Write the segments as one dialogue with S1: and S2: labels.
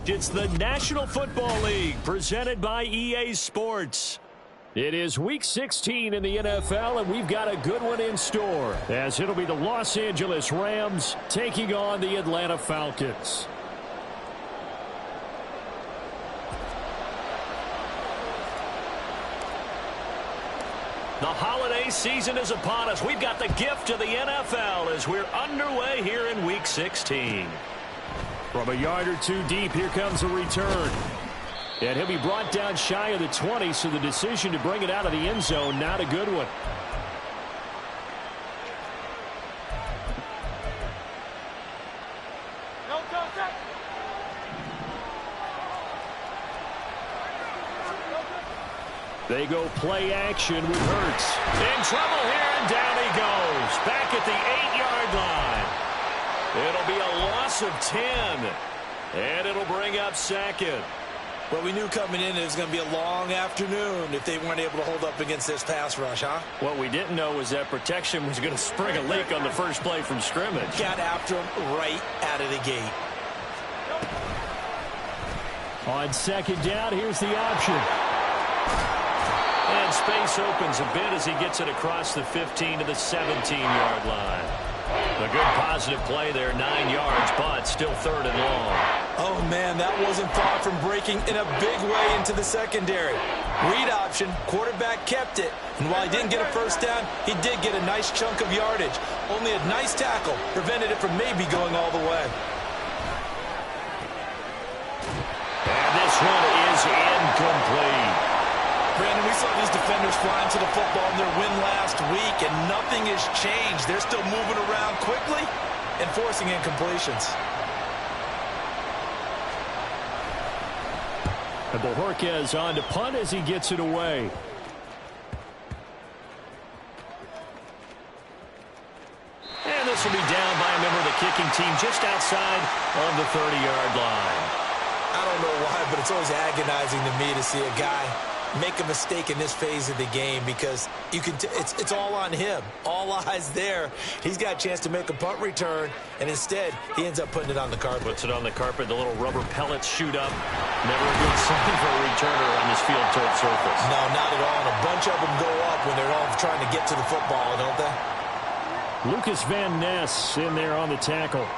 S1: It's the National Football League presented by EA Sports. It is Week 16 in the NFL, and we've got a good one in store, as it'll be the Los Angeles Rams taking on the Atlanta Falcons. The holiday season is upon us. We've got the gift of the NFL as we're underway here in Week 16. From a yard or two deep, here comes a return. And he'll be brought down shy of the 20, so the decision to bring it out of the end zone, not a good one. They go play action with Hurts. In trouble here, and down he goes. Back at the 8-yard line. It'll be a loss of 10, and it'll bring up second.
S2: Well, we knew coming in it was going to be a long afternoon if they weren't able to hold up against this pass rush, huh?
S1: What we didn't know was that protection was going to spring a leak on the first play from scrimmage.
S2: Got after him right out of the gate.
S1: On second down, here's the option. And space opens a bit as he gets it across the 15 to the 17-yard line. A good positive play there, 9 yards, but still third and long.
S2: Oh, man, that wasn't far from breaking in a big way into the secondary. Read option, quarterback kept it, and while he didn't get a first down, he did get a nice chunk of yardage. Only a nice tackle prevented it from maybe going all the way.
S1: And this one is incomplete.
S2: Brandon, we saw these defenders flying to the football in their win last week, and nothing has changed. They're still moving around quickly and forcing incompletions.
S1: And Bojorquez on to punt as he gets it away. And this will be down by a member of the kicking team just outside of the 30-yard line.
S2: I don't know why, but it's always agonizing to me to see a guy make a mistake in this phase of the game, because you can it's all on him. All eyes there. He's got a chance to make a punt return, and instead he ends up putting it on the carpet.
S1: Puts it on the carpet. The little rubber pellets shoot up. Never a good sign for a returner on this field-tilt surface.
S2: No, not at all. And a bunch of them go up when they're all trying to get to the football, don't they?
S1: Lucas Van Ness in there on the tackle.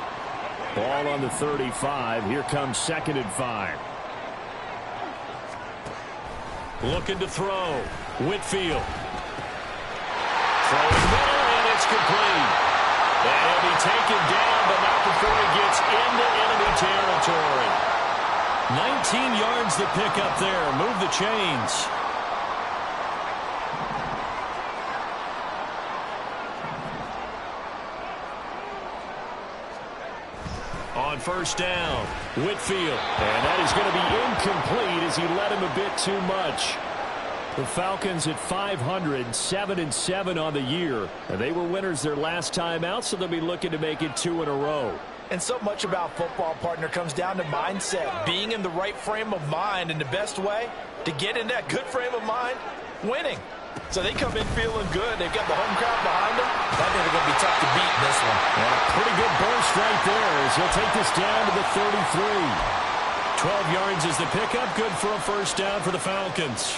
S1: Ball on the 35. Here comes 2nd and 5. Looking to throw. Whitfield. Throwing middle, and it's complete. And he'll be taken down, but not before he gets into enemy territory. 19 yards to pick up there. Move the chains. On first down, Whitfield. And that is going to be incomplete as he led him a bit too much. The Falcons at 500, 7-7 on the year. And they were winners their last time out, so they'll be looking to make it 2 in a row.
S2: And so much about football, partner, comes down to mindset. Being in the right frame of mind, and the best way to get in that good frame of mind, winning. So they come in feeling good. They've got the home crowd behind them. I think they're going to be tough to beat in this one.
S1: And a pretty good burst right there as he'll take this down to the 33. 12 yards is the pickup. Good for a first down for the Falcons.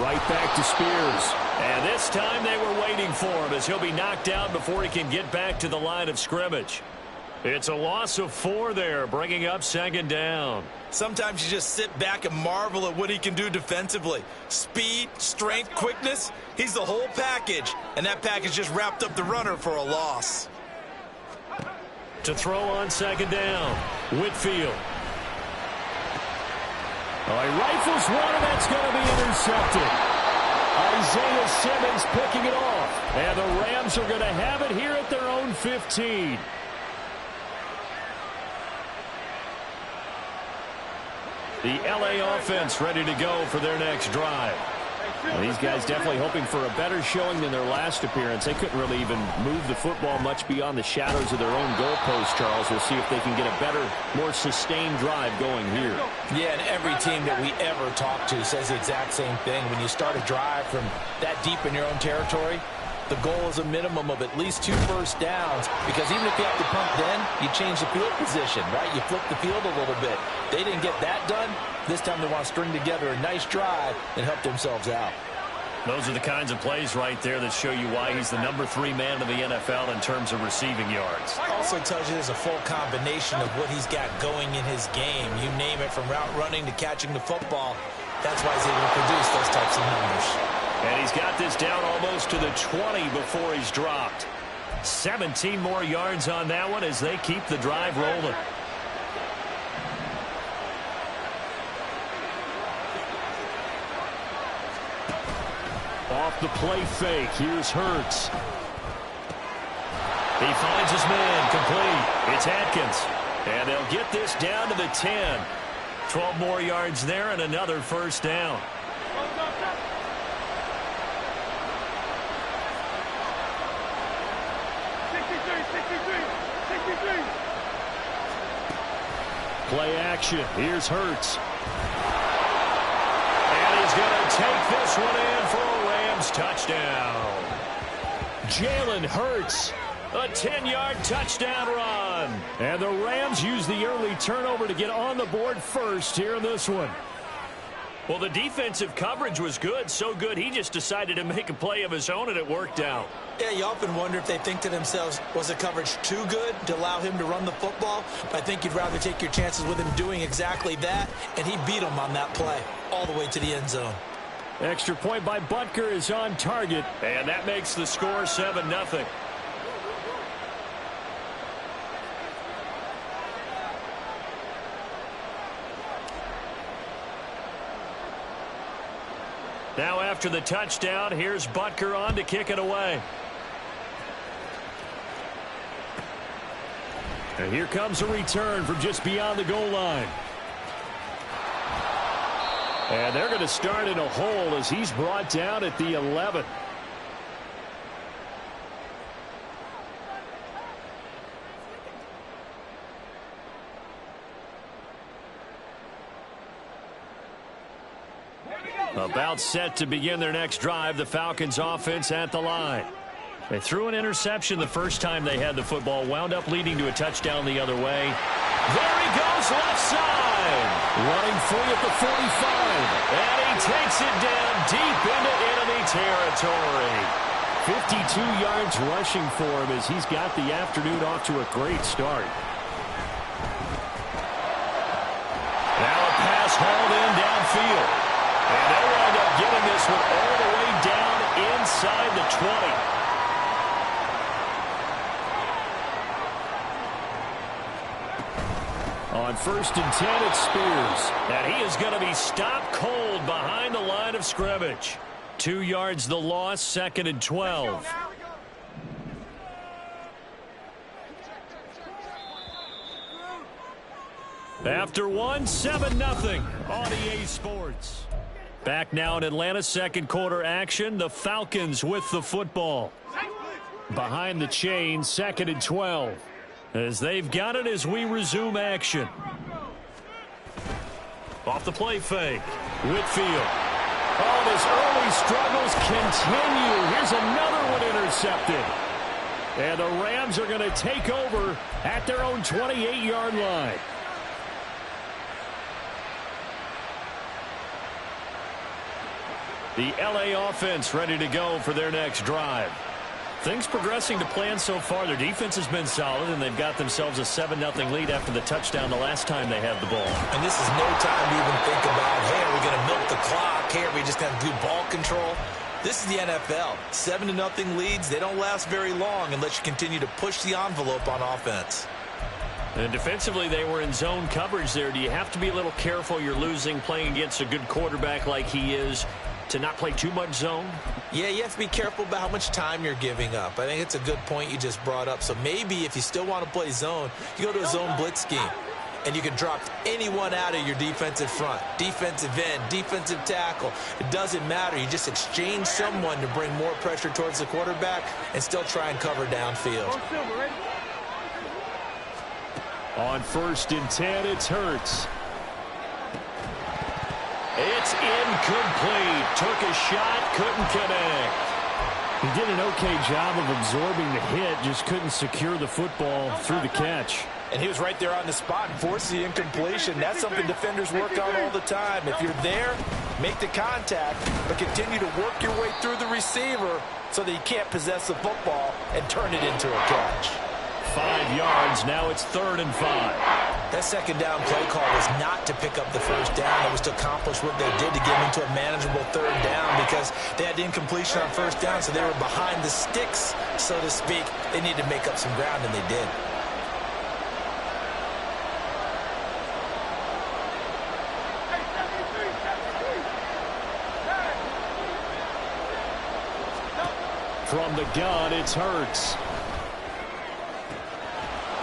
S1: Right back to Spears. And this time they were waiting for him as he'll be knocked down before he can get back to the line of scrimmage. It's a loss of 4 there, bringing up second down.
S2: Sometimes you just sit back and marvel at what he can do defensively. Speed, strength, quickness, he's the whole package. And that package just wrapped up the runner for a loss.
S1: To throw on second down, Whitfield. Oh, he rifles one, and that's going to be intercepted. Isaiah Simmons picking it off. And the Rams are going to have it here at their own 15. The LA offense ready to go for their next drive. Well, these guys definitely hoping for a better showing than their last appearance. They couldn't really even move the football much beyond the shadows of their own goalpost, Charles. We'll see if they can get a better, more sustained drive going here.
S2: Yeah, and every team that we ever talk to says the exact same thing. When you start a drive from that deep in your own territory, the goal is a minimum of at least 2 first downs, because even if you have to punt then, you change the field position, right? You flip the field a little bit. They didn't get that done. This time they want to string together a nice drive and help themselves out.
S1: Those are the kinds of plays right there that show you why he's the #3 man in the NFL in terms of receiving yards.
S2: Also tells you there's a full combination of what he's got going in his game. You name it, from route running to catching the football. That's why he's able to produce those types of numbers.
S1: And he's got this down almost to the 20 before he's dropped. 17 more yards on that one as they keep the drive rolling. Off the play fake, here's Hurts. He finds his man, complete. It's Atkins. And they'll get this down to the 10. 12 more yards there and another first down. Play action. Here's Hurts. And he's going to take this one in for a Rams touchdown. Jalen Hurts, a 10-yard touchdown run. And the Rams use the early turnover to get on the board first here in this one. Well, the defensive coverage was good, so good he just decided to make a play of his own, and it worked out.
S2: Yeah, you often wonder if they think to themselves, was the coverage too good to allow him to run the football? I think you'd rather take your chances with him doing exactly that, and he beat him on that play all the way to the end zone.
S1: Extra point by Butker is on target, and that makes the score 7-0. Now after the touchdown, here's Butker on to kick it away. And here comes a return from just beyond the goal line. And they're going to start in a hole as he's brought down at the 11. About set to begin their next drive, the Falcons offense at the line. They threw an interception the first time they had the football, wound up leading to a touchdown the other way. There he goes, left side. Running free at the 45. And he takes it down deep into enemy territory. 52 yards rushing for him as he's got the afternoon off to a great start. Now a pass hauled in downfield. And they'll wind up getting this one all the way down inside the 20. On 1st and 10, it's Spears. And he is going to be stopped cold behind the line of scrimmage. 2 yards the loss, 2nd and 12. After one, 7-0 on EA Sports. Back now in Atlanta, second quarter action. The Falcons with the football. Behind the chain, 2nd and 12. As they've got it as we resume action. Off the play fake. Whitfield. Oh, his early struggles continue. Here's another one intercepted. And the Rams are going to take over at their own 28-yard line. The LA offense ready to go for their next drive. Things progressing to plan so far. Their defense has been solid, and they've got themselves a 7-0 lead after the touchdown the last time they had the ball.
S2: And this is no time to even think about, hey, are we going to milk the clock? Hey, are we just going to do ball control? This is the NFL. 7-0 leads, they don't last very long unless you continue to push the envelope on offense.
S1: And defensively, they were in zone coverage there. Do you have to be a little careful? You're losing playing against a good quarterback like he is, to not play too much zone?
S2: Yeah, you have to be careful about how much time you're giving up. I think it's a good point you just brought up. So maybe if you still want to play zone, you go to a zone blitz scheme. And you can drop anyone out of your defensive front. Defensive end, defensive tackle. It doesn't matter. You just exchange someone to bring more pressure towards the quarterback and still try and cover downfield.
S1: On 1st and 10, it's Hurts. It's incomplete. Took a shot, couldn't connect. He did an okay job of absorbing the hit, just couldn't secure the football through the catch.
S2: And he was right there on the spot and forced the incompletion. That's something defenders work on all the time. If you're there, make the contact, but continue to work your way through the receiver so that you can't possess the football and turn it into a catch.
S1: 5 yards. Now it's 3rd and 5.
S2: That second down play call was not to pick up the first down. It was to accomplish what they did to get into a manageable 3rd down because they had incompletion on first down, so they were behind the sticks, so to speak. They needed to make up some ground, and they did.
S1: From the gun, it's Hurts.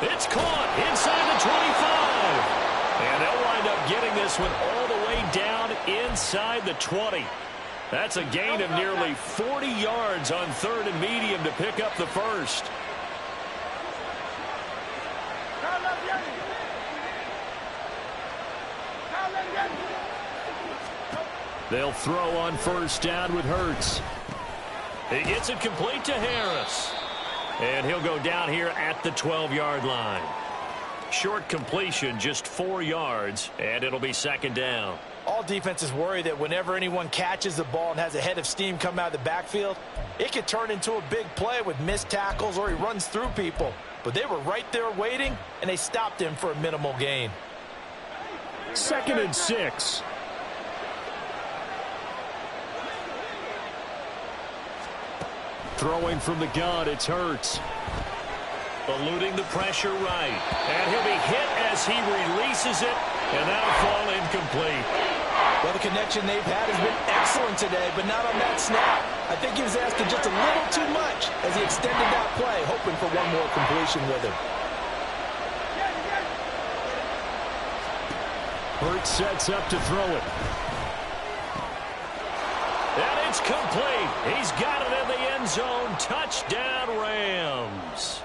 S1: It's caught inside the 25. And they'll wind up getting this one all the way down inside the 20. That's a gain of nearly 40 yards on 3rd and medium to pick up the first. They'll throw on 1st down with Hurts. He gets it complete to Harris. And he'll go down here at the 12-yard line. Short completion, just 4 yards, and it'll be 2nd down.
S2: All defenses worry that whenever anyone catches the ball and has a head of steam come out of the backfield, it could turn into a big play with missed tackles or he runs through people. But they were right there waiting, and they stopped him for a minimal gain.
S1: 2nd and 6. Throwing from the gun, it's Hurts. Eluding the pressure right. And he'll be hit as he releases it, and that'll fall incomplete.
S2: Well, the connection they've had has been excellent today, but not on that snap. I think he was asking just a little too much as he extended that play, hoping for one more completion with him.
S1: Hurts sets up to throw it. And it's complete. He's got it in the end zone. Touchdown, Rams.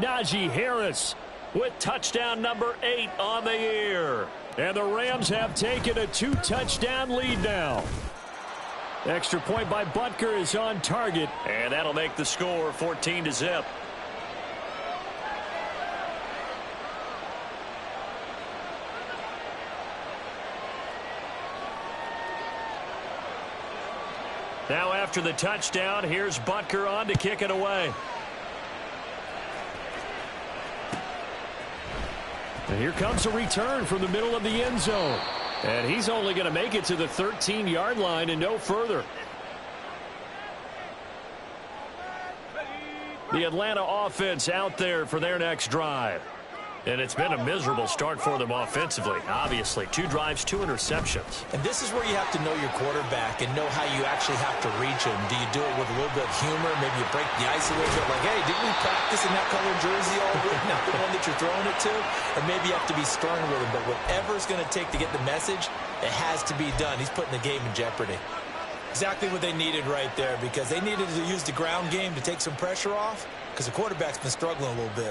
S1: Najee Harris with touchdown number 8 on the year. And the Rams have taken a 2-touchdown lead now. Extra point by Butker is on target. And that'll make the score 14-0. Now after the touchdown, here's Butker on to kick it away. And here comes a return from the middle of the end zone. And he's only going to make it to the 13-yard line and no further. The Atlanta offense out there for their next drive. And it's been a miserable start for them offensively. Obviously, 2 drives, 2 interceptions.
S2: And this is where you have to know your quarterback and know how you actually have to reach him. Do you do it with a little bit of humor? Maybe you break the ice a little bit. Like, hey, didn't we practice in that color jersey all week? Not the one that you're throwing it to. And maybe you have to be stern with him. But whatever it's going to take to get the message, it has to be done. He's putting the game in jeopardy. Exactly what they needed right there, because they needed to use the ground game to take some pressure off, because the quarterback's been struggling a little bit.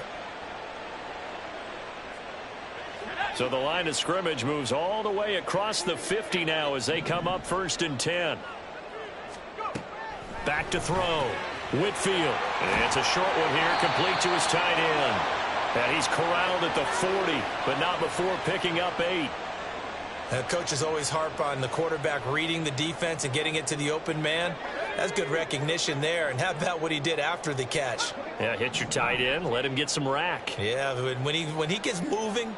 S1: So the line of scrimmage moves all the way across the 50 now as they come up 1st and 10. Back to throw. Whitfield. And it's a short one here, complete to his tight end. And he's corralled at the 40, but not before picking up 8.
S2: Coaches always harp on the quarterback reading the defense and getting it to the open man. That's good recognition there. And how about what he did after the catch?
S1: Yeah, hit your tight end, let him get some rack.
S2: Yeah, when he gets moving,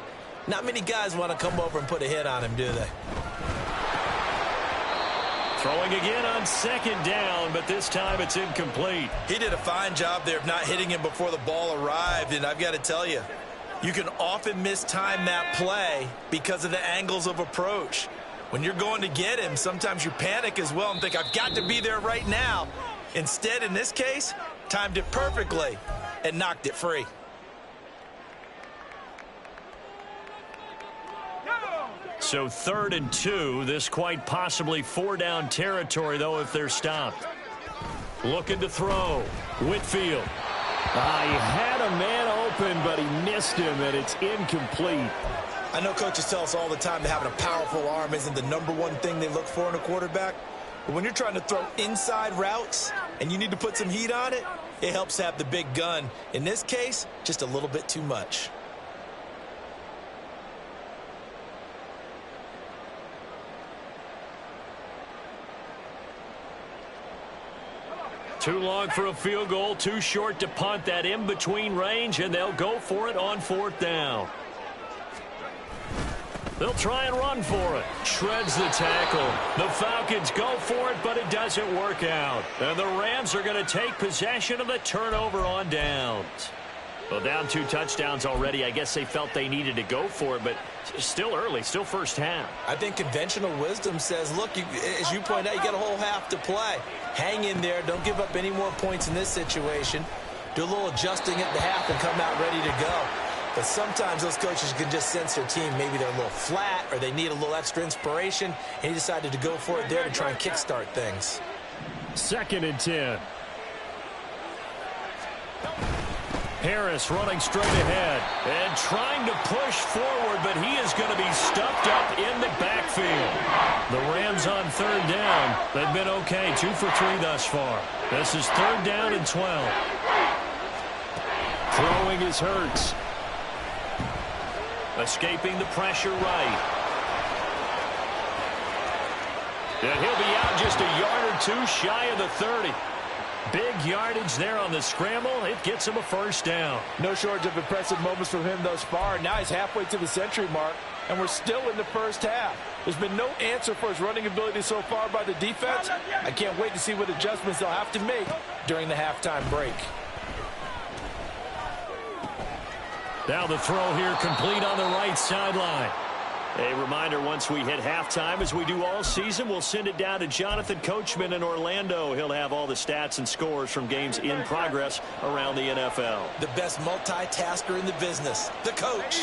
S2: not many guys want to come over and put a hit on him, do they?
S1: Throwing again on second down, but this time it's incomplete.
S2: He did a fine job there of not hitting him before the ball arrived, and I've got to tell you, you can often mistime that play because of the angles of approach. When you're going to get him, sometimes you panic as well and think, I've got to be there right now. Instead, in this case, timed it perfectly and knocked it free.
S1: So 3rd and 2, this quite possibly 4-down territory, though, if they're stopped. Looking to throw. Whitfield. He had a man open, but he missed him, and it's incomplete.
S2: I know coaches tell us all the time that having a powerful arm isn't the #1 thing they look for in a quarterback. But when you're trying to throw inside routes and you need to put some heat on it, it helps have the big gun. In this case, just a little bit too much.
S1: Too long for a field goal, too short to punt that in-between range, and they'll go for it on 4th down. They'll try and run for it. Shreds the tackle. The Falcons go for it, but it doesn't work out. And the Rams are going to take possession of the turnover on downs. Well, down 2 touchdowns already. I guess they felt they needed to go for it, but still early, still first half.
S2: I think conventional wisdom says, look, as you point out, you got a whole half to play. Hang in there. Don't give up any more points in this situation. Do a little adjusting at the half and come out ready to go. But sometimes those coaches can just sense their team. Maybe they're a little flat or they need a little extra inspiration, and he decided to go for it there to try and kickstart things.
S1: 2nd and 10. Harris running straight ahead and trying to push forward, but he is going to be stuffed up in the backfield. The Rams on 3rd down. They've been okay, 2 for 3 thus far. This is 3rd down and 12. Throwing is Hurts. Escaping the pressure right. And he'll be out just a yard or 2 shy of the 30. Big yardage there on the scramble. It gets him a first down.
S3: No shortage of impressive moments from him thus far. Now he's halfway to the century mark, and we're still in the first half. There's been no answer for his running ability so far by the defense. I can't wait to see what adjustments they'll have to make during the halftime break.
S1: Now the throw here complete on the right sideline. A reminder, once we hit halftime, as we do all season, we'll send it down to Jonathan Coachman in Orlando. He'll have all the stats and scores from games in progress around the NFL.
S2: The best multitasker in the business, the coach.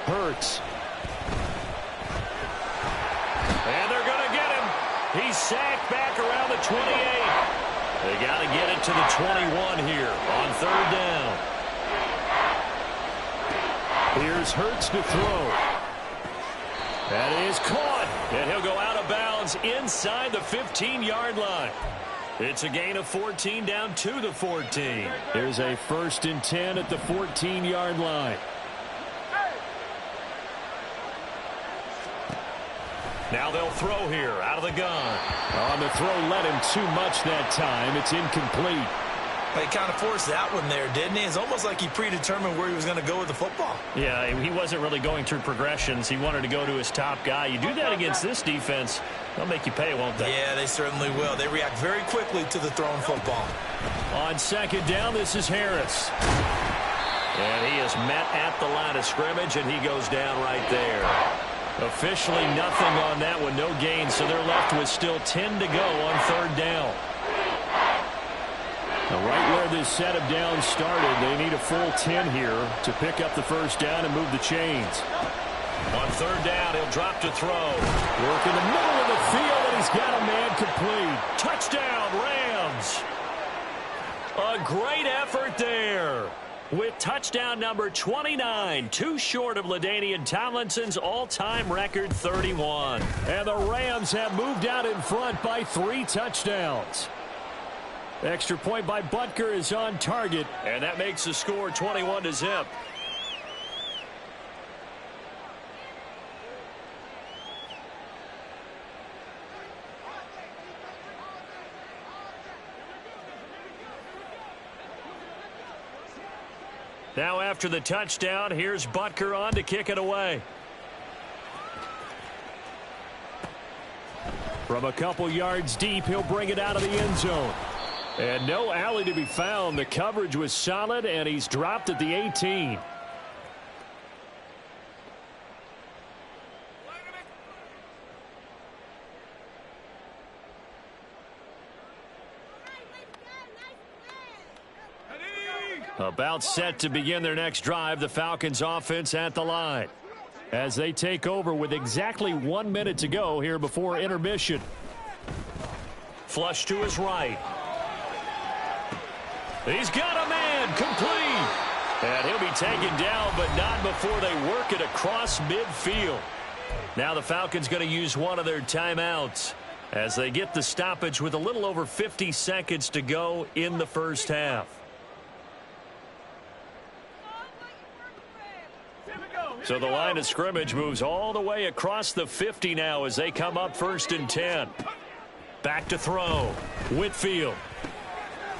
S1: Hurts. And they're going to get him. He's sacked back around the 28. They got to get it to the 21 here on 3rd down. Here's Hurts to throw. That is caught. And he'll go out of bounds inside the 15-yard line. It's a gain of 14 down to the 14. Here's a 1st and 10 at the 14-yard line. Now they'll throw here out of the gun. On the throw, let him too much that time. It's incomplete.
S2: He kind of forced that one there, didn't he? It's almost like he predetermined where he was going to go with the football.
S1: Yeah, he wasn't really going through progressions. He wanted to go to his top guy. You do that against this defense, they'll make you pay, won't they?
S2: Yeah, they certainly will. They react very quickly to the thrown football.
S1: On 2nd down, this is Harris. And he is met at the line of scrimmage, and he goes down right there. Officially nothing on that one, no gain, so they're left with still 10 to go on 3rd down. Now, right where this set of downs started, they need a full 10 here to pick up the first down and move the chains. On 3rd down, he'll drop to throw. Work in the middle of the field, and he's got a man complete. Touchdown, Rams. A great effort there. With touchdown number 29, too short of LaDainian Tomlinson's all-time record 31. And the Rams have moved out in front by 3 touchdowns. Extra point by Butker is on target, and that makes the score 21-0. Now after the touchdown, here's Butker on to kick it away. From a couple yards deep, he'll bring it out of the end zone. And no alley to be found. The coverage was solid, and he's dropped at the 18. About set to begin their next drive, the Falcons offense at the line as they take over with exactly 1 minute to go here before intermission. Flush to his right. He's got a man, complete. And he'll be taken down, but not before they work it across midfield. Now the Falcons going to use one of their timeouts as they get the stoppage with a little over 50 seconds to go in the first half. So the line of scrimmage moves all the way across the 50 now as they come up 1st and 10. Back to throw. Whitfield.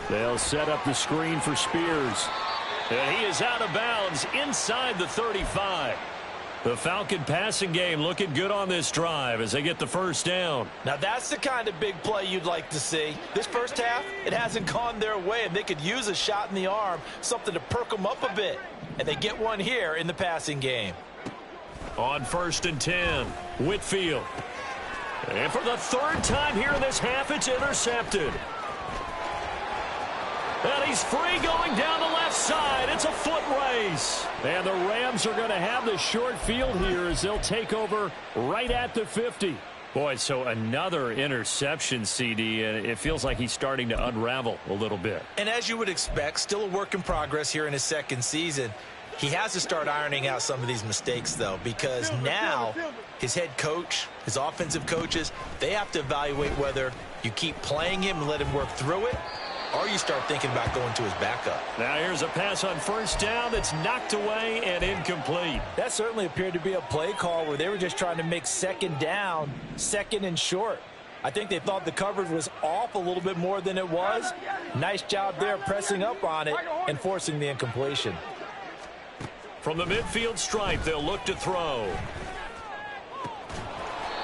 S1: They'll set up the screen for Spears. And he is out of bounds inside the 35. The Falcon passing game looking good on this drive as they get the first down.
S3: Now that's the kind of big play you'd like to see. This first half, it hasn't gone their way, and they could use a shot in the arm, something to perk them up a bit. And they get one here in the passing game.
S1: On 1st and 10, Whitfield. And for the 3rd time here in this half, it's intercepted. And he's free going down the left side. It's a foot race. And the Rams are going to have the short field here as they'll take over right at the 50. Boy, so another interception, CD, and it feels like he's starting to unravel a little bit.
S2: And as you would expect, still a work in progress here in his 2nd season. He has to start ironing out some of these mistakes, though, because now his head coach, his offensive coaches, they have to evaluate whether you keep playing him and let him work through it, or you start thinking about going to his backup.
S1: Now here's a pass on 1st down that's knocked away and incomplete.
S3: That certainly appeared to be a play call where they were just trying to make 2nd down, 2nd and short. I think they thought the coverage was off a little bit more than it was. Nice job there pressing up on it and forcing the incompletion.
S1: From the midfield stripe, they'll look to throw.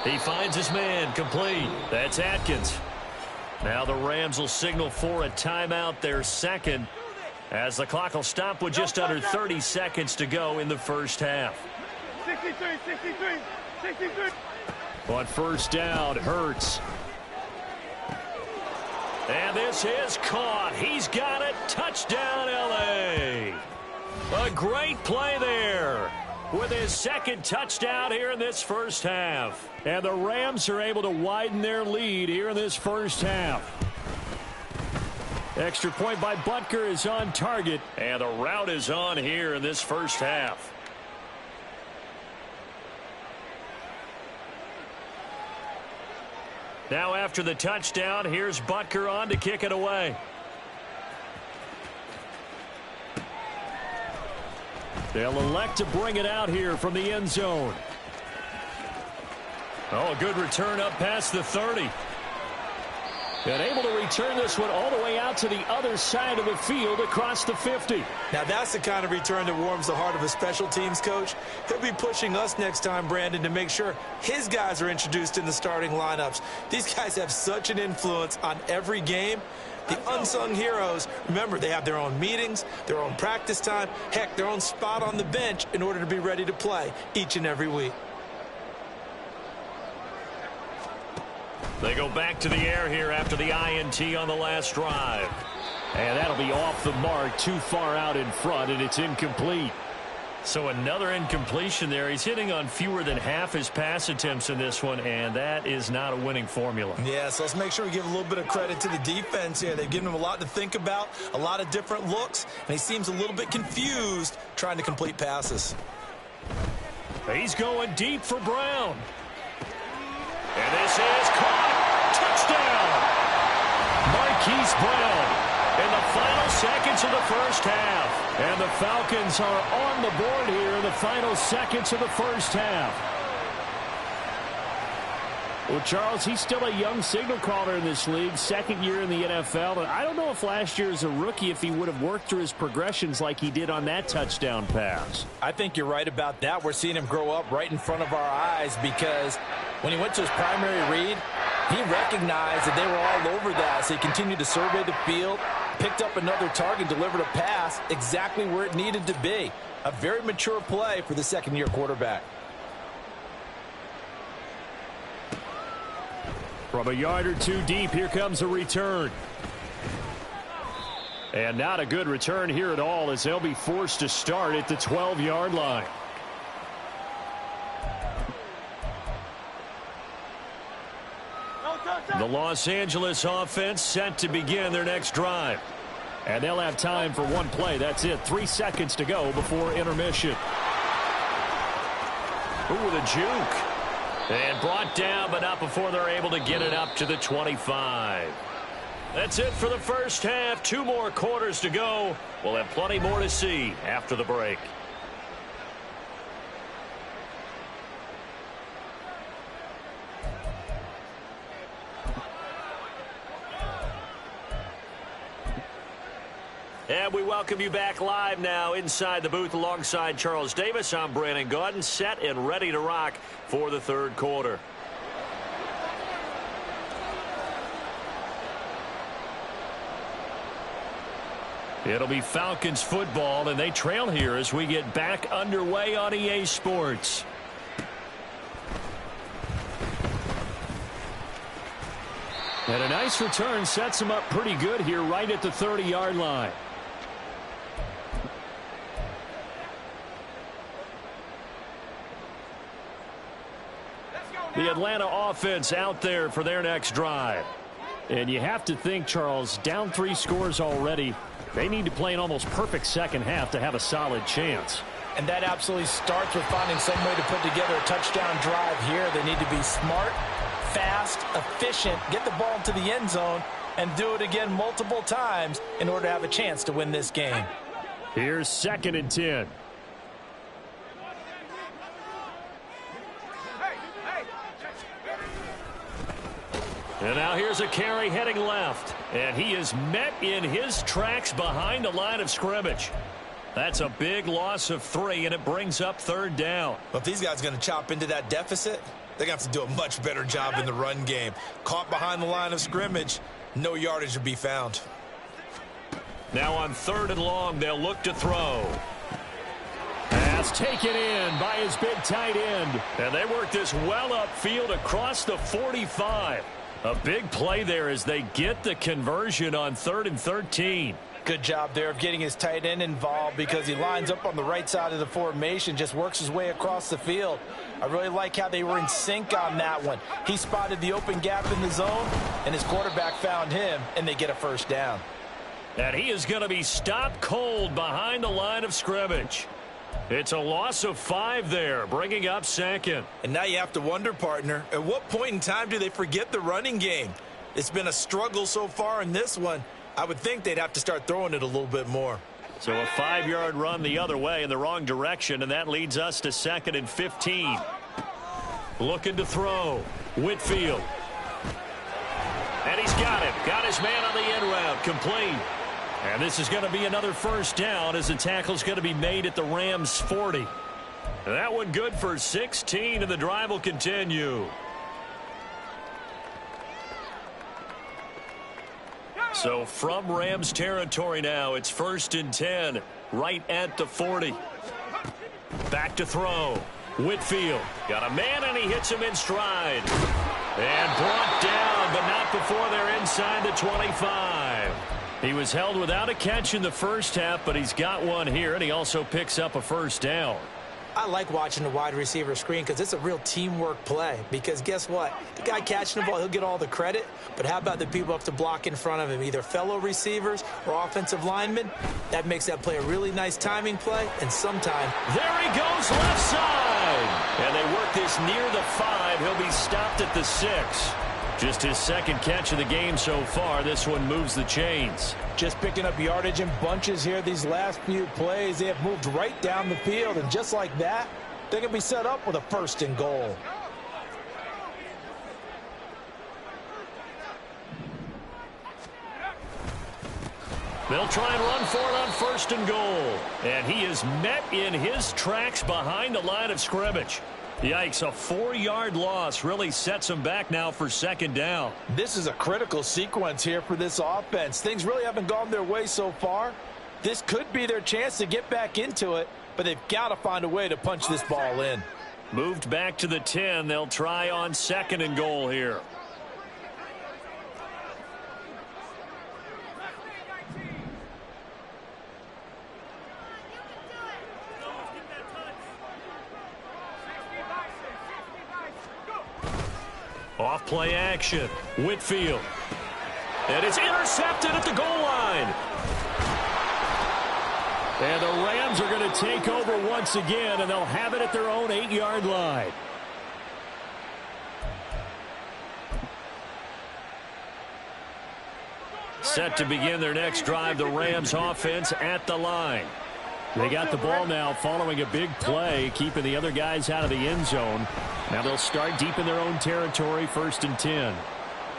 S1: He finds his man, complete. That's Atkins. Now the Rams will signal for a timeout, their 2nd, as the clock will stop with just under 30 seconds to go in the first half. 63. On 1st down, Hurts. And this is caught. He's got it. Touchdown, L.A. A great play there with his 2nd touchdown here in this first half. And the Rams are able to widen their lead here in this first half. Extra point by Butker is on target, and the route is on here in this first half. Now after the touchdown, here's Butker on to kick it away. They'll elect to bring it out here from the end zone. Oh, a good return up past the 30. And able to return this one all the way out to the other side of the field across the 50.
S2: Now that's the kind of return that warms the heart of a special teams coach. He'll be pushing us next time, Brandon, to make sure his guys are introduced in the starting lineups. These guys have such an influence on every game. The unsung heroes, remember, they have their own meetings, their own practice time, heck, their own spot on the bench in order to be ready to play each and every week.
S1: They go back to the air here after the INT on the last drive. And that'll be off the mark, too far out in front, and it's incomplete. So another incompletion there. He's hitting on fewer than half his pass attempts in this one, and that is not a winning formula.
S2: Yeah, so let's make sure we give a little bit of credit to the defense here. They've given him a lot to think about, a lot of different looks, and he seems a little bit confused trying to complete passes.
S1: He's going deep for Brown. And this is caught. Touchdown. Marquise Brown in the final seconds of the first half. And the Falcons are on the board here in the final seconds of the first half. Well, Charles, he's still a young signal caller in this league, second year in the NFL. And I don't know if last year as a rookie, if he would have worked through his progressions like he did on that touchdown pass.
S3: I think you're right about that. We're seeing him grow up right in front of our eyes because when he went to his primary read, he recognized that they were all over that. So he continued to survey the field, picked up another target, delivered a pass exactly where it needed to be. A very mature play for the second-year quarterback.
S1: From a yard or two deep, here comes a return. And not a good return here at all as they'll be forced to start at the 12-yard line. The Los Angeles offense set to begin their next drive. And they'll have time for one play. That's it. 3 seconds to go before intermission. Ooh, the juke. And brought down, but not before they're able to get it up to the 25. That's it for the first half. 2 more quarters to go. We'll have plenty more to see after the break. And we welcome you back live now inside the booth alongside Charles Davis. I'm Brandon Gaudin, set and ready to rock for the third quarter. It'll be Falcons football, and they trail here as we get back underway on EA Sports. And a nice return sets them up pretty good here right at the 30-yard line. The Atlanta offense out there for their next drive. And you have to think, Charles, down 3 scores already. They need to play an almost perfect second half to have a solid chance.
S3: And that absolutely starts with finding some way to put together a touchdown drive here. They need to be smart, fast, efficient, get the ball to the end zone, and do it again multiple times in order to have a chance to win this game.
S1: Here's 2nd and 10. And now here's a carry heading left. And he is met in his tracks behind the line of scrimmage. That's a big loss of 3, and it brings up 3rd down.
S2: Well, if these guys are going to chop into that deficit, they're going to have to do a much better job in the run game. Caught behind the line of scrimmage, no yardage to be found.
S1: Now on 3rd and long, they'll look to throw. Pass taken in by his big tight end. And they work this well upfield across the 45. A big play there as they get the conversion on 3rd and 13.
S3: Good job there of getting his tight end involved because he lines up on the right side of the formation, just works his way across the field. I really like how they were in sync on that one. He spotted the open gap in the zone, and his quarterback found him, and they get a 1st down.
S1: And he is going to be stopped cold behind the line of scrimmage. It's a loss of 5 there, bringing up 2nd.
S2: And now you have to wonder, partner, at what point in time do they forget the running game? It's been a struggle so far in this one. I would think they'd have to start throwing it a little bit more.
S1: So a 5-yard run the other way in the wrong direction, and that leads us to 2nd and 15. Looking to throw. Whitfield. And he's got him. Got his man on the end route. Complete. And this is going to be another 1st down as the tackle's going to be made at the Rams' 40. And that one good for 16, and the drive will continue. So from Rams territory now, it's 1st and 10, right at the 40. Back to throw. Whitfield got a man, and he hits him in stride. And brought down, but not before they're inside the 25. He was held without a catch in the first half, but he's got one here, and he also picks up a 1st down.
S2: I like watching the wide receiver screen because it's a real teamwork play. Because guess what? The guy catching the ball, he'll get all the credit. But how about the people up to block in front of him, either fellow receivers or offensive linemen? That makes that play a really nice timing play. And sometime,
S1: there he goes left side. And they work this near the 5. He'll be stopped at the 6. Just his 2nd catch of the game so far. This one moves the chains.
S3: Just picking up yardage in bunches here these last few plays. They have moved right down the field, and just like that, they can be set up with a 1st and goal.
S1: They'll try and run for it on 1st and goal. And he is met in his tracks behind the line of scrimmage. Yikes, a 4-yard loss really sets him back now for 2nd down.
S3: This is a critical sequence here for this offense. Things really haven't gone their way so far. This could be their chance to get back into it, but they've got to find a way to punch this ball in.
S1: Moved back to the 10. They'll try on 2nd and goal here. Off play action. Whitfield. And it's intercepted at the goal line. And the Rams are going to take over once again, and they'll have it at their own 8-yard line. Set to begin their next drive, the Rams offense at the line. They got the ball now following a big play, keeping the other guys out of the end zone. Now they'll start deep in their own territory, 1st and 10.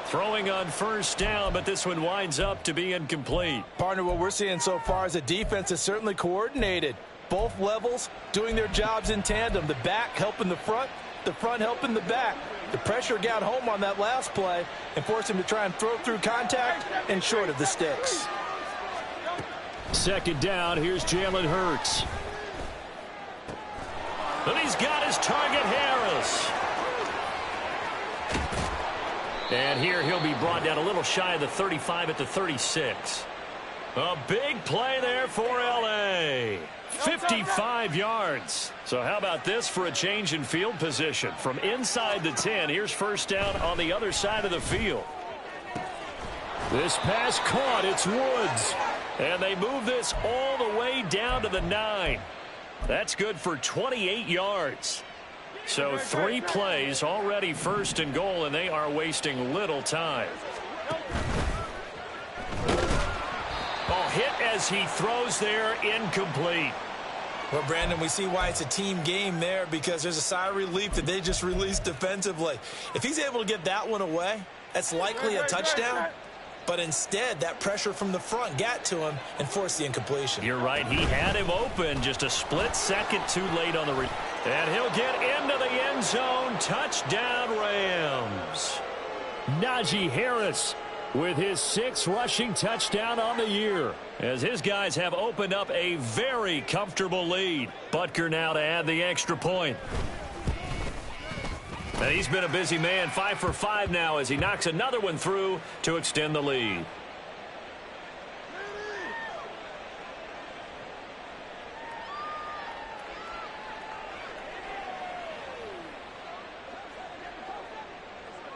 S1: Throwing on 1st down, but this one winds up to be incomplete.
S3: Partner, what we're seeing so far is the defense is certainly coordinated. Both levels doing their jobs in tandem. The back helping the front helping the back. The pressure got home on that last play and forced him to try and throw through contact and short of the sticks.
S1: 2nd down, here's Jalen Hurts. And he's got his target, Harris. And here he'll be brought down a little shy of the 35 at the 36. A big play there for L.A. 55 yards. So how about this for a change in field position? From inside the 10, here's 1st down on the other side of the field. This pass caught. It's Woods. And they move this all the way down to the 9. That's good for 28 yards. So 3 plays, already 1st and goal, and they are wasting little time. Oh, hit as he throws there, incomplete.
S2: Well, Brandon, we see why it's a team game there, because there's a sigh of relief that they just released defensively. If he's able to get that one away, that's likely a touchdown. But instead, that pressure from the front got to him and forced the incompletion.
S1: You're right. He had him open, just a split second too late on the and he'll get into the end zone. Touchdown, Rams. Najee Harris with his 6th rushing touchdown on the year, as his guys have opened up a very comfortable lead. Butker now to add the extra point. And he's been a busy man, 5 for 5 now as he knocks another one through to extend the lead.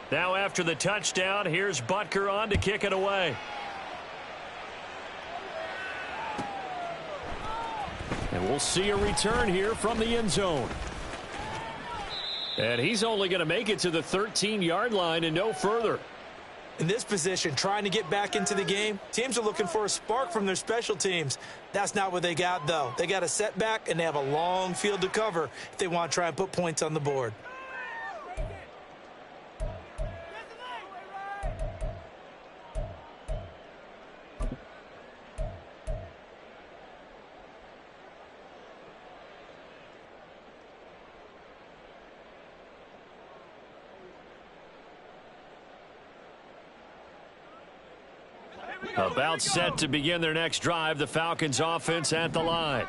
S1: Now after the touchdown, here's Butker on to kick it away. And we'll see a return here from the end zone. And he's only going to make it to the 13-yard line and no further.
S2: In this position, trying to get back into the game, teams are looking for a spark from their special teams. That's not what they got, though. They got a setback, and they have a long field to cover if they want to try and put points on the board.
S1: About set to begin their next drive, the Falcons offense at the line.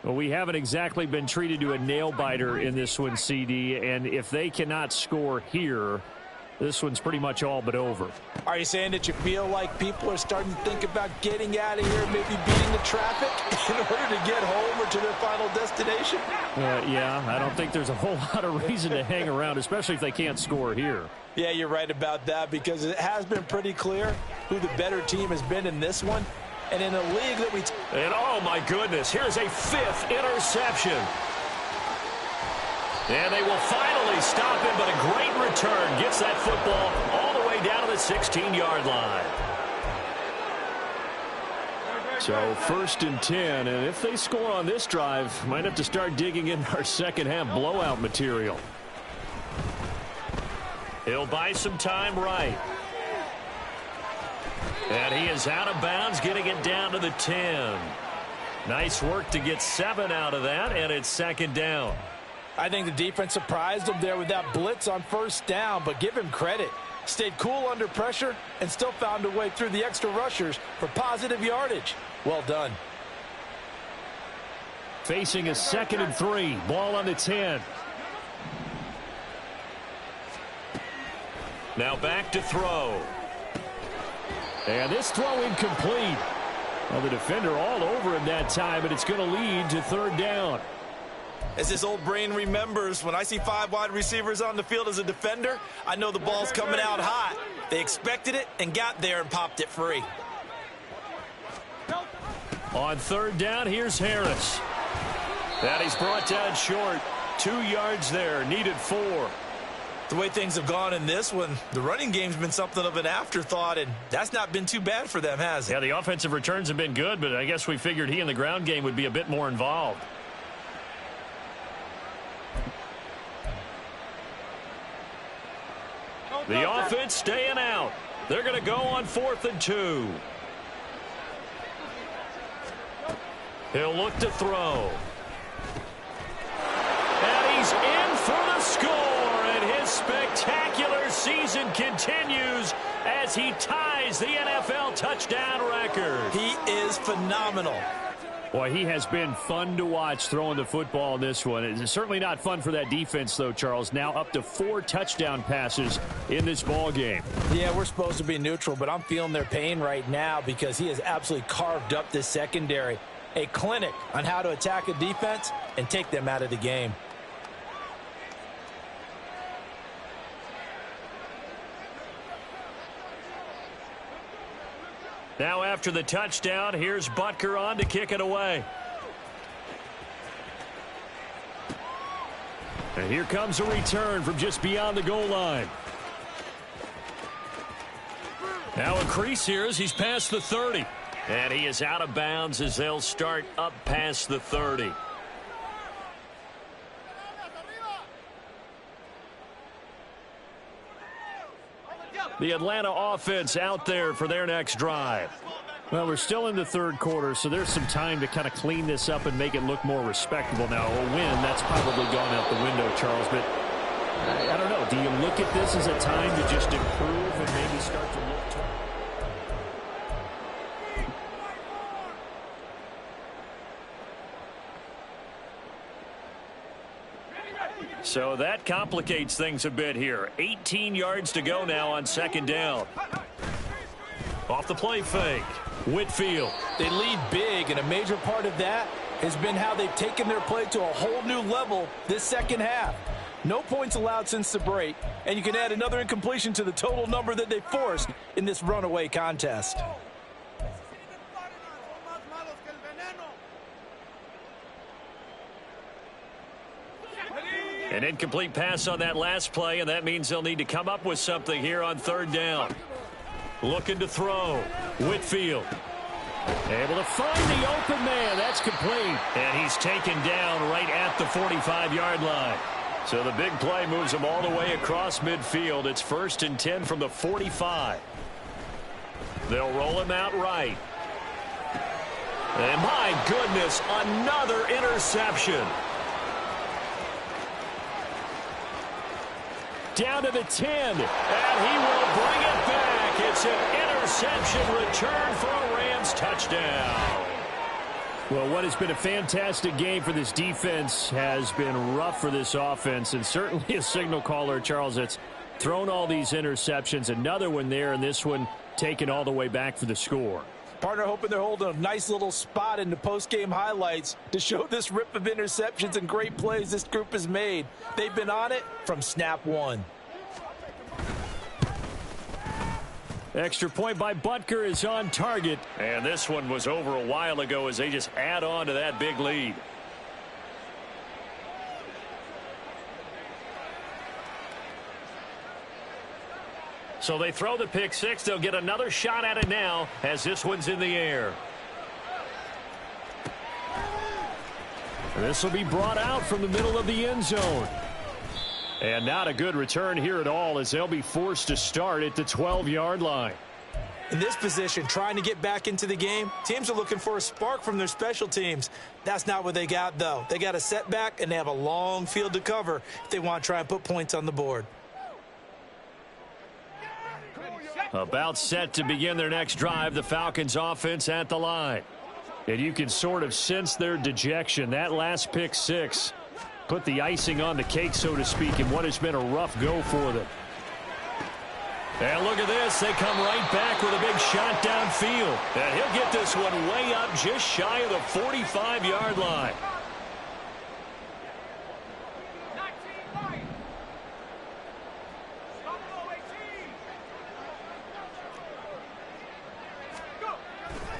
S1: Well, we haven't exactly been treated to a nail-biter in this one, CD, and if they cannot score here, this one's pretty much all but over.
S3: Are you saying that you feel like people are starting to think about getting out of here, maybe beating the traffic in order to get home or to their final destination?
S1: Yeah, I don't think there's a whole lot of reason to hang around, especially if they can't score here.
S3: Yeah, you're right about that, because it has been pretty clear who the better team has been in this one. And in a league that
S1: and oh my goodness, here's a 5th interception. And they will finally stop him, but a great return gets that football all the way down to the 16-yard line. So 1st and 10, and if they score on this drive, might have to start digging in our second half blowout material. He'll buy some time right. And he is out of bounds, getting it down to the 10. Nice work to get 7 out of that, and it's second down.
S3: I think the defense surprised him there with that blitz on first down, but give him credit. Stayed cool under pressure and still found a way through the extra rushers for positive yardage. Well done.
S1: Facing a 2nd and 3. Ball on the 10. Now back to throw. And this throw incomplete. Well, the defender all over him that time, but it's going to lead to 3rd down.
S2: As this old brain remembers, when I see 5 wide receivers on the field as a defender, I know the ball's coming out hot. They expected it and got there and popped it free.
S1: On 3rd down, here's Harris. That he's brought down short. 2 yards there, needed 4.
S2: The way things have gone in this one, the running game's been something of an afterthought, and that's not been too bad for them, has it?
S1: Yeah, the offensive returns have been good, but I guess we figured he in the ground game would be a bit more involved. The offense staying out. They're going to go on 4th and 2. He'll look to throw. And he's in for the score. And his spectacular season continues as he ties the NFL touchdown record.
S2: He is phenomenal.
S1: Boy, he has been fun to watch throwing the football in this one. It's certainly not fun for that defense, though, Charles. Now up to 4 touchdown passes in this ball game.
S3: Yeah, we're supposed to be neutral, but I'm feeling their pain right now because he has absolutely carved up this secondary. A clinic on how to attack a defense and take them out of the game.
S1: Now after the touchdown, here's Butker on to kick it away. And here comes a return from just beyond the goal line. Now a crease here as he's past the 30. And he is out of bounds as they'll start up past the 30. The Atlanta offense out there for their next drive. Well, we're still in the 3rd quarter, so there's some time to kind of clean this up and make it look more respectable. Now, a win, that's probably gone out the window, Charles, but I don't know. Do you look at this as a time to just improve and maybe start to look to... So that complicates things a bit here. 18 yards to go now on 2nd down. Off the play fake. Whitfield.
S3: They lead big, and a major part of that has been how they've taken their play to a whole new level this second half. No points allowed since the break, and you can add another incompletion to the total number that they forced in this runaway contest.
S1: An incomplete pass on that last play, and that means they'll need to come up with something here on 3rd down. Looking to throw. Whitfield. Able to find the open man. That's complete. And he's taken down right at the 45-yard line. So the big play moves him all the way across midfield. It's 1st and 10 from the 45. They'll roll him out right. And my goodness, another interception. Down to the 10, and he will bring it back. It's an interception return for a Rams touchdown. Well, what has been a fantastic game for this defense has been rough for this offense, and certainly a signal caller, Charles, that's thrown all these interceptions. Another one there, and this one taken all the way back for the score.
S3: Partner hoping they're holding a nice little spot in the post-game highlights to show this rip of interceptions and great plays this group has made. They've been on it from snap one.
S1: Extra point by Butker is on target. And this one was over a while ago as they just add on to that big lead. So they throw the pick six. They'll get another shot at it now as this one's in the air. This will be brought out from the middle of the end zone. And not a good return here at all as they'll be forced to start at the 12-yard line.
S2: In this position, trying to get back into the game, teams are looking for a spark from their special teams. That's not what they got, though. They got a setback, and they have a long field to cover if they want to try and put points on the board.
S1: About set to begin their next drive, the Falcons offense at the line. And you can sort of sense their dejection. That last pick six put the icing on the cake, so to speak, in what has been a rough go for them. And look at this. They come right back with a big shot downfield. And he'll get this one way up just shy of the 45-yard line.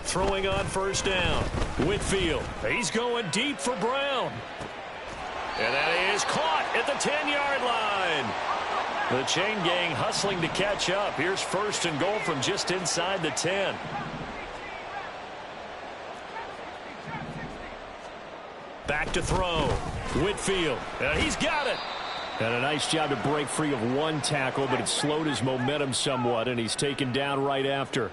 S1: Throwing on first down. Whitfield. He's going deep for Brown. And that is caught at the 10-yard line. The chain gang hustling to catch up. Here's first and goal from just inside the 10. Back to throw. Whitfield. And he's got it. And a nice job to break free of one tackle, but it slowed his momentum somewhat, and he's taken down right after.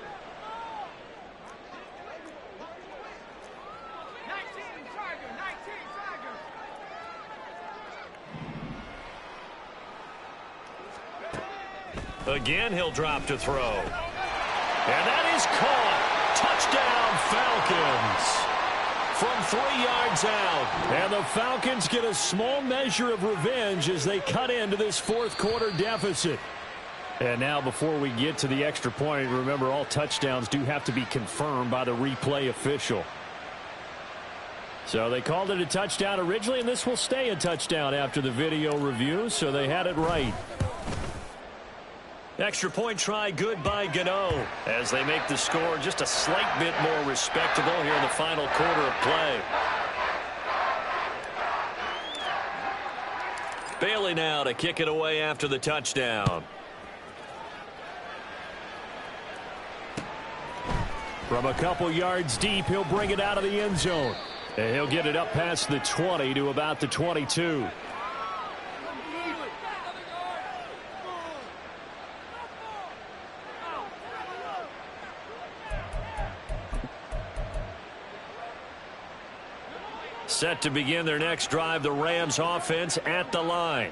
S1: Again, he'll drop to throw. And that is caught. Touchdown, Falcons. From 3 yards out. And the Falcons get a small measure of revenge as they cut into this fourth quarter deficit. And now before we get to the extra point, remember all touchdowns do have to be confirmed by the replay official. So they called it a touchdown originally, and this will stay a touchdown after the video review, so they had it right. Extra point try good by Gano as they make the score just a slight bit more respectable here in the final quarter of play. Bailey now to kick it away after the touchdown. From a couple yards deep, he'll bring it out of the end zone. And he'll get it up past the 20 to about the 22. Set to begin their next drive, the Rams offense at the line.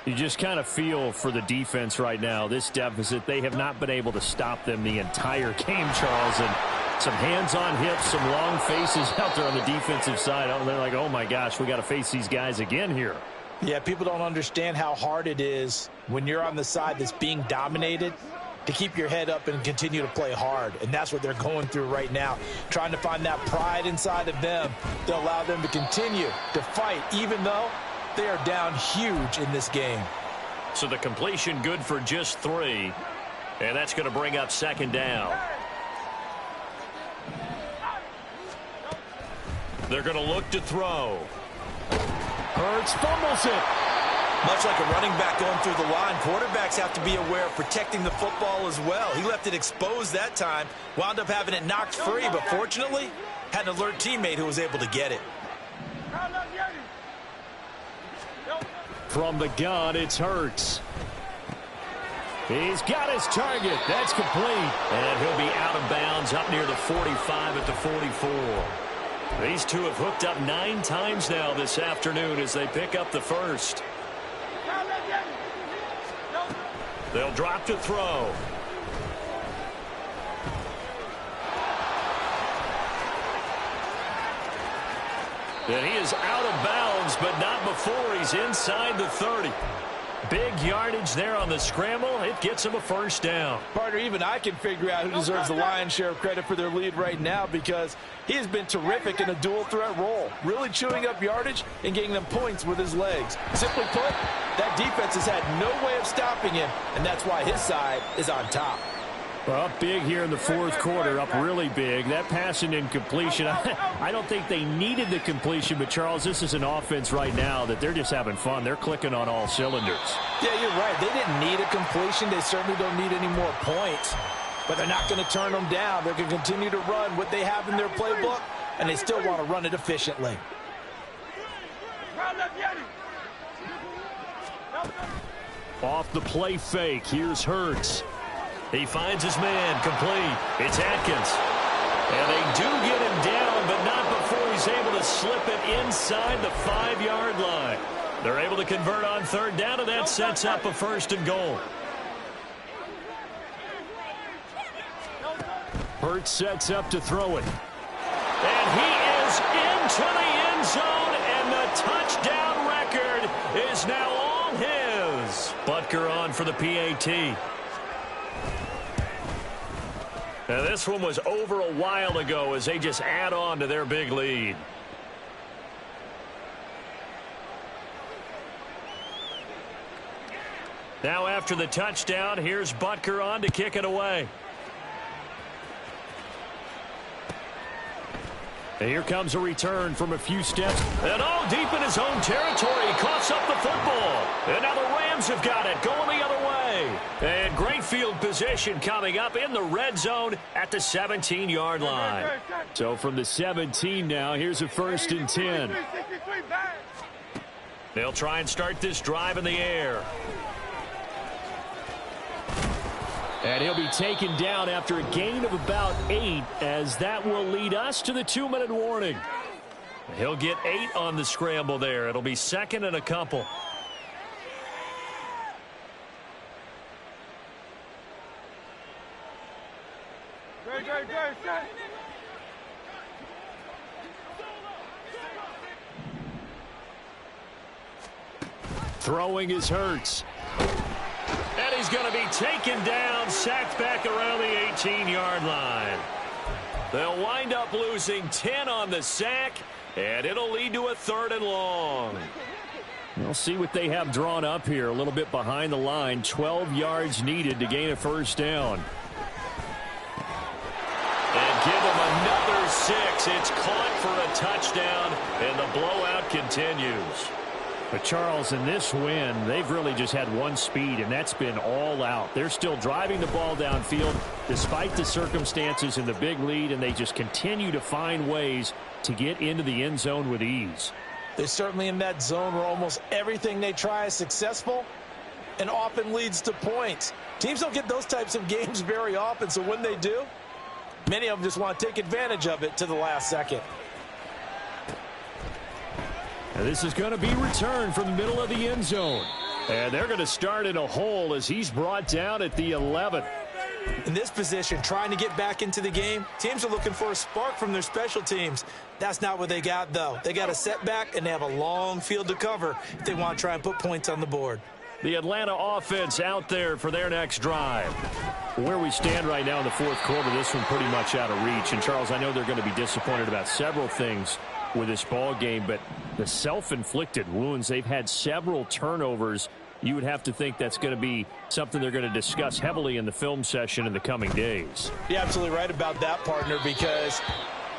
S1: You just kind of feel for the defense right now. This deficit, they have not been able to stop them the entire game, Charles. And some hands on hips, some long faces out there on the defensive side. They're like, oh my gosh, we got to face these guys again here.
S3: Yeah, people don't understand how hard it is when you're on the side that's being dominated to keep your head up and continue to play hard. And that's what they're going through right now, trying to find that pride inside of them to allow them to continue to fight, even though they are down huge in this game.
S1: So the completion good for just 3. And that's going to bring up second down. They're going to look to throw. Hurts fumbles it.
S2: Much like a running back going through the line, quarterbacks have to be aware of protecting the football as well. He left it exposed that time, wound up having it knocked free, but fortunately had an alert teammate who was able to get it.
S1: From the gun, it's Hurts. He's got his target. That's complete. And he'll be out of bounds up near the 45 at the 44. These two have hooked up 9 times now this afternoon as they pick up the first. They'll drop to throw. And he is out of bounds, but not before he's inside the 30. Big yardage there on the scramble. It gets him a first down.
S3: Partner, even I can figure out who deserves the lion's share of credit for their lead right now, because he has been terrific in a dual threat role, really chewing up yardage and getting them points with his legs. Simply put, that defense has had no way of stopping him, and that's why his side is on top.
S1: Well, up big here in the fourth quarter, up really big. That pass and incompletion, I don't think they needed the completion, but Charles, this is an offense right now that they're just having fun. They're clicking on all cylinders.
S3: Yeah, you're right. They didn't need a completion. They certainly don't need any more points, but they're not going to turn them down. They're going to continue to run what they have in their playbook, and they still want to run it efficiently.
S1: Off the play fake, here's Hurts. He finds his man, complete. It's Atkins. And they do get him down, but not before he's able to slip it inside the 5-yard line. They're able to convert on third down, and that sets up a 1st and goal. Hurts sets up to throw it. And he is into the end zone, and the touchdown record is now all his. Butker on for the PAT. Now this one was over a while ago as they just add on to their big lead. Now after the touchdown, here's Butker on to kick it away. And here comes a return from a few steps. And all deep in his own territory. He coughs up the football. And now the Rams have got it, going the other way. And great field position coming up in the red zone at the 17-yard line. So from the 17 now, here's a 1st and 10. They'll try and start this drive in the air. And he'll be taken down after a gain of about 8, as that will lead us to the 2-minute warning. He'll get 8 on the scramble there. It'll be 2nd and a couple. Throwing is Hurts. And he's going to be taken down, sacked back around the 18-yard line. They'll wind up losing 10 on the sack, and it'll lead to a 3rd and long. We'll see what they have drawn up here. A little bit behind the line. 12 yards needed to gain a 1st down. And give them another 6. It's caught for a touchdown, and the blowout continues. But, Charles, in this win, they've really just had one speed, and that's been all out. They're still driving the ball downfield despite the circumstances and the big lead, and they just continue to find ways to get into the end zone with ease.
S2: They're certainly in that zone where almost everything they try is successful and often leads to points. Teams don't get those types of games very often, so when they do, many of them just want to take advantage of it to the last second.
S1: And this is going to be returned from the middle of the end zone. And they're going to start in a hole as he's brought down at the 11.
S2: In this position, trying to get back into the game, teams are looking for a spark from their special teams. That's not what they got, though. They got a setback, and they have a long field to cover if they want to try and put points on the board.
S1: The Atlanta offense out there for their next drive. Where we stand right now in the 4th quarter, this one pretty much out of reach. And, Charles, I know they're going to be disappointed about several things with this ball game, but the self-inflicted wounds, they've had several turnovers. You would have to think that's going to be something they're going to discuss heavily in the film session in the coming days.
S2: You're absolutely right about that, partner, because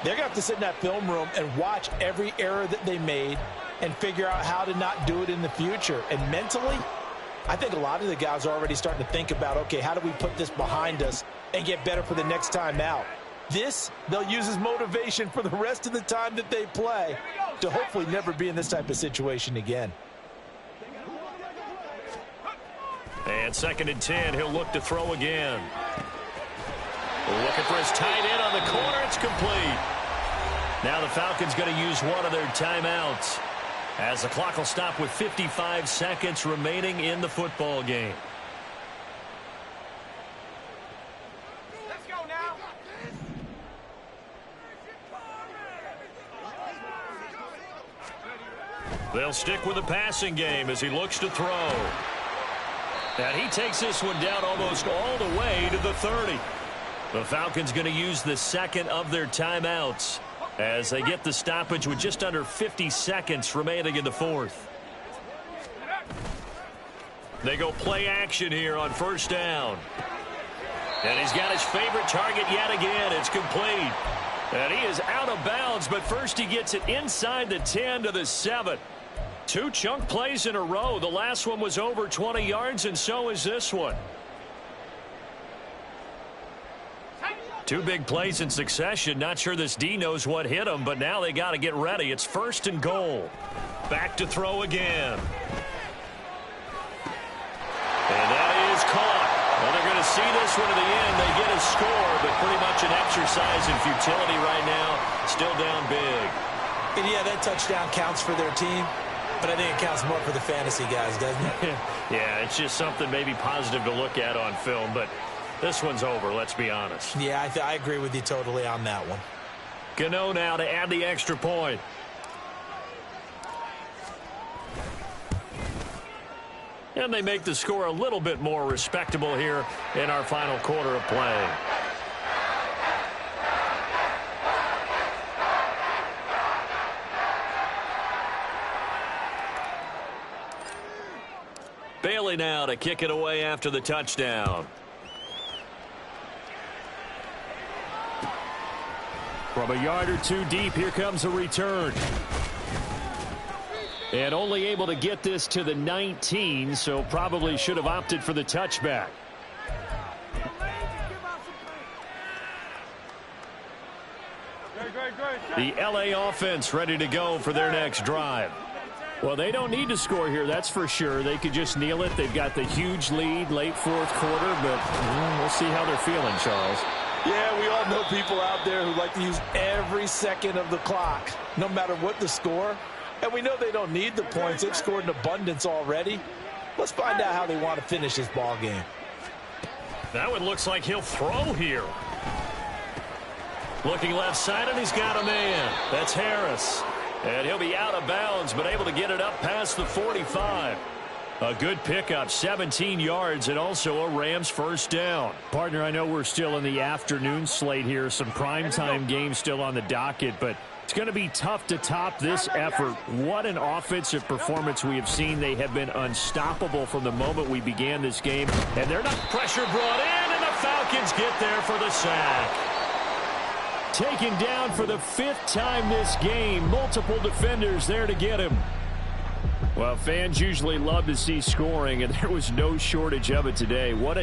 S2: they're going to have to sit in that film room and watch every error that they made and figure out how to not do it in the future. And mentally, I think a lot of the guys are already starting to think about, okay, how do we put this behind us and get better for the next time out? This, they'll use as motivation for the rest of the time that they play to hopefully never be in this type of situation again.
S1: And 2nd and 10, he'll look to throw again. Looking for his tight end on the corner. It's complete. Now the Falcons going to use one of their timeouts as the clock will stop with 55 seconds remaining in the football game. They'll stick with the passing game as he looks to throw. And he takes this one down almost all the way to the 30. The Falcons going to use the 2nd of their timeouts as they get the stoppage with just under 50 seconds remaining in the 4th. They go play action here on 1st down. And he's got his favorite target yet again. It's complete. And he is out of bounds, but first he gets it inside the 10 to the 7. 2 chunk plays in a row. The last one was over 20 yards, and so is this one. 2 big plays in succession. Not sure this D knows what hit him, but now they got to get ready. It's 1st and goal. Back to throw again. And that is caught. Well, they're going to see this close one to the end. They get a score, but pretty much an exercise in futility right now. Still down big.
S2: And yeah, that touchdown counts for their team, but I think it counts more for the fantasy guys, doesn't it?
S1: Yeah, it's just something maybe positive to look at on film, but this one's over, let's be honest.
S2: Yeah, I agree with you totally on that one.
S1: Gano now to add the extra point. And they make the score a little bit more respectable here in our final quarter of play. Bailey now to kick it away after the touchdown. From a yard or two deep, here comes a return. And only able to get this to the 19, so probably should have opted for the touchback. The LA offense ready to go for their next drive. Well, they don't need to score here, that's for sure. They could just kneel it. They've got the huge lead late fourth quarter, but we'll see how they're feeling, Charles.
S3: Yeah, we all know people out there who like to use every second of the clock, no matter what the score. And we know they don't need the points. They've scored in abundance already. Let's find out how they want to finish this ball game.
S1: That one looks like he'll throw here. Looking left side, and he's got a man. That's Harris. And he'll be out of bounds, but able to get it up past the 45. A good pickup, 17 yards, and also a Rams first down. Partner, I know we're still in the afternoon slate here. Some primetime games still on the docket, but it's going to be tough to top this effort. What an offensive performance we have seen. They have been unstoppable from the moment we began this game. And they're not pressure brought in, and the Falcons get there for the sack. Taken down for the 5th time this game. Multiple defenders there to get him. Well, fans usually love to see scoring, and there was no shortage of it today. What a